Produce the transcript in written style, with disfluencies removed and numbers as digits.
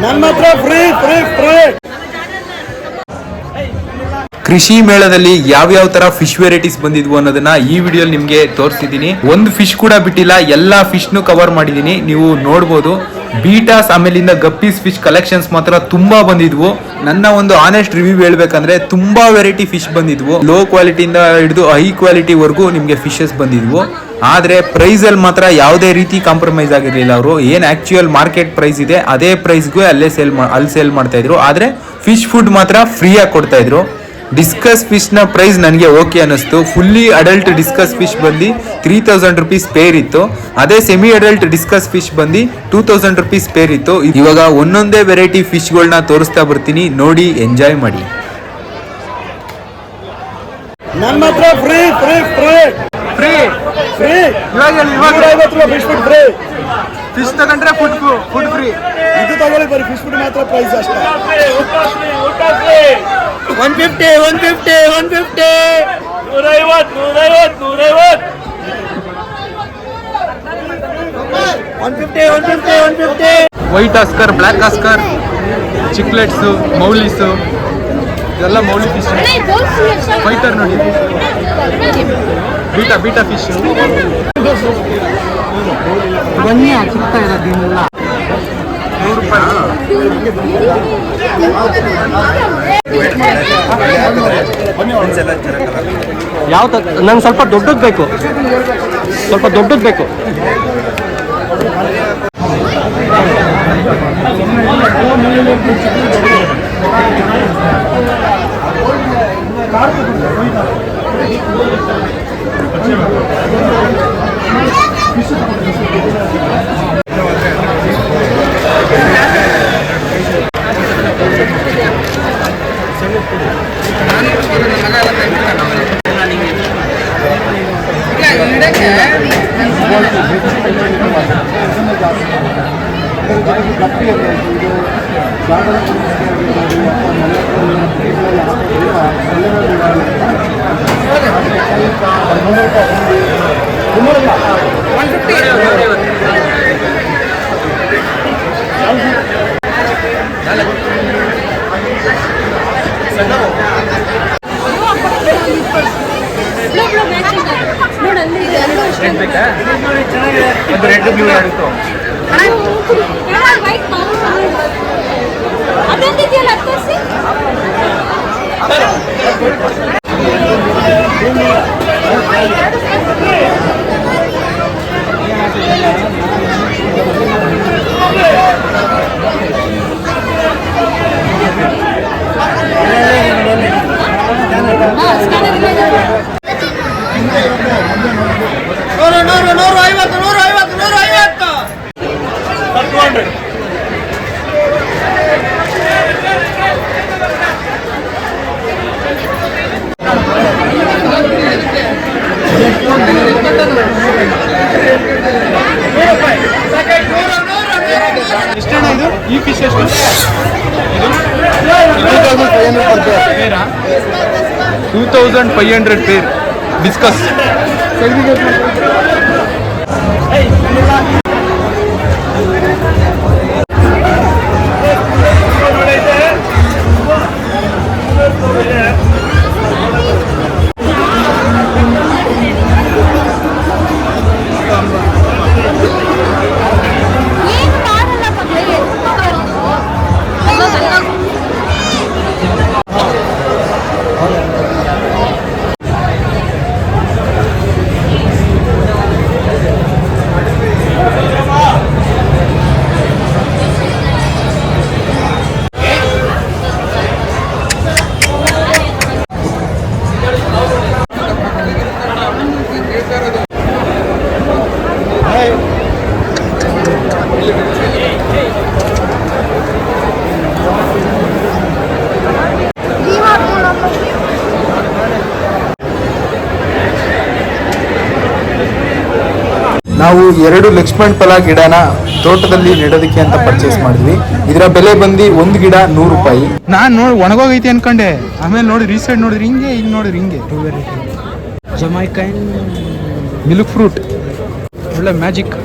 ನಮ್ಮ ಹತ್ರ free free free. ಕೃಷಿ ಮೇಳದಲ್ಲಿ ಯಾವ್ಯಾವ ತರ ಫಿಶ್ ವೆರೈಟೀಸ್ ಬಂದಿದ್ವು ಅನ್ನೋದನ್ನ ಈ ವಿಡಿಯೋಲಿ ನಿಮ್ಗೆ ತೋರಿಸ್ತಿದ್ದೀನಿ. ಒಂದು ಫಿಶ್ ಕೂಡ ಬಿಟ್ಟಿಲ್ಲ, ಎಲ್ಲಾ ಫಿಶ್ ನು ಕವರ್ ಮಾಡಿದೀನಿ, ನೀವು ನೋಡ್ಬೋದು. ಬೀಟಾಸ್ ಆಮೇಲಿಂದ ಗಪ್ಪೀಸ್ ಫಿಶ್ ಕಲೆಕ್ಷನ್ಸ್ ಮಾತ್ರ ತುಂಬಾ ಬಂದಿದ್ವು. ನನ್ನ ಒಂದು ಆನೆಸ್ಟ್ ರಿವ್ಯೂ ಹೇಳ್ಬೇಕಂದ್ರೆ ತುಂಬಾ ವೆರೈಟಿ ಫಿಶ್ ಬಂದಿದ್ವು. ಲೋ ಕ್ವಾಲಿಟಿಯಿಂದ ಹಿಡಿದು ಹೈ ಕ್ವಾಲಿಟಿ ವರ್ಗೂ ನಿಮ್ಗೆ ಫಿಶಸ್ ಬಂದಿದ್ವು. ಆದ್ರೆ ಪ್ರೈಸ್ ಅಲ್ಲಿ ಮಾತ್ರ ಯಾವುದೇ ರೀತಿ ಕಾಂಪ್ರಮೈಸ್ ಆಗಿರ್ಲಿಲ್ಲ. ಅವರು ಏನ್ ಆಕ್ಚುಯಲ್ ಮಾರ್ಕೆಟ್ ಪ್ರೈಸ್ ಇದೆ ಅದೇ ಪ್ರೈಸ್ಗೂ ಅಲ್ಲಿ ಸೇಲ್ ಮಾಡ್ತಾ ಇದ್ರು. ಆದ್ರೆ ಫಿಶ್ ಫುಡ್ ಮಾತ್ರ ಫ್ರೀ ಆಗಿ ಕೊಡ್ತಾ ಇದ್ರು. ಡಿಸ್ಕಸ್ ಫಿಶ್ ನ ಪ್ರೈಸ್ ನನಗೆ ಓಕೆ ಅನ್ನಿಸ್ತು. ಫುಲ್ಲಿ ಅಡಲ್ಟ್ ಡಿಸ್ಕಸ್ ಫಿಶ್ ಬಂದು 3000 rupees ಪೇರ್ ಇತ್ತು. ಅದೇ ಸೆಮಿ ಅಡಲ್ಟ್ ಡಿಸ್ಕಸ್ ಫಿಶ್ ಬಂದು 2000 rupees ಪೇರ್ ಇತ್ತು. ಇವಾಗ ಒಂದೊಂದೇ ವೆರೈಟಿ ಫಿಶ್ಗಳನ್ನ ತೋರಿಸ್ತಾ ಬರ್ತೀನಿ, ನೋಡಿ ಎಂಜಾಯ್ ಮಾಡಿ. ನಮ್ಮ ಹತ್ರ free free free free free. ಇವಾಗ 150 ರೂಪಾಯಿ ಫಿಶ್ ಫುಡ್ ಫ್ರೀ. ಫಿಶ್ ತಗೊಂಡ್ರೆ ಫುಡ್ ಫ್ರೀ. ಇದು ತಗೊಳ್ಳಿ, ಬರೀ ಫಿಶ್ ಫುಡ್ ಮಾತ್ರ ಪ್ರೈಸ್ ಅಷ್ಟೇ. 150 150 150 150 150 150. ವೈಟ್ ಆಸ್ಕರ್, ಬ್ಲ್ಯಾಕ್ ಆಸ್ಕರ್, ಚಿಕ್ಲೆಟ್ಸ್, ಮೌಲೀಸು, ಇದೆಲ್ಲ ಮೌಲಿ ಫಿಶ್. ಫೈಟರ್ ನೋಡಿ, ಬೀಟಾ ಫಿಶ್. ಬನ್ನಿ ಸಿಗ್ತಾ ಇರೋದಿಲ್ಲ. 100 ರೂಪಾಯಿ. ಯಾವ ನಂಗೆ ಸ್ವಲ್ಪ ದೊಡ್ಡದು ಬೇಕು, ರೆಡ್ ಬ್ಲೂ ಇತ್ತು. ಎಷ್ಟೇನ ಇದು? ಈ ಫಿಶ್ ಎಷ್ಟು? 2500 ಪೇರ್ ಡಿಸ್ಕಸ್. ನಾವು 2 ಲಕ್ಷ್ಮಣ್ ಫಲ ಗಿಡನ ತೋಟದಲ್ಲಿ ನೆಡೋದಕ್ಕೆ ಅಂತ ಪರ್ಚೇಸ್ ಮಾಡಿದ್ವಿ. ಇದರ ಬೆಲೆ ಬಂದು ಒಂದು ಗಿಡ 100 ರೂಪಾಯಿ. ನಾನು ನೋಡಿ ಒಣಗೋಗೈತಿ ಅನ್ಕೊಂಡೆ, ಆಮೇಲೆ ನೋಡಿ ರೀಸೈಡ್ ನೋಡಿದ್ರೆ ಹಿಂಗೆ, ಈಗ ನೋಡಿದ್ರೆ ಹಿಂಗೆ. ಜಮೈಕೈನ್ ಮಿಲ್ಕ್ ಫ್ರೂಟ್, ಒಳ್ಳೆ ಮ್ಯಾಜಿಕ್.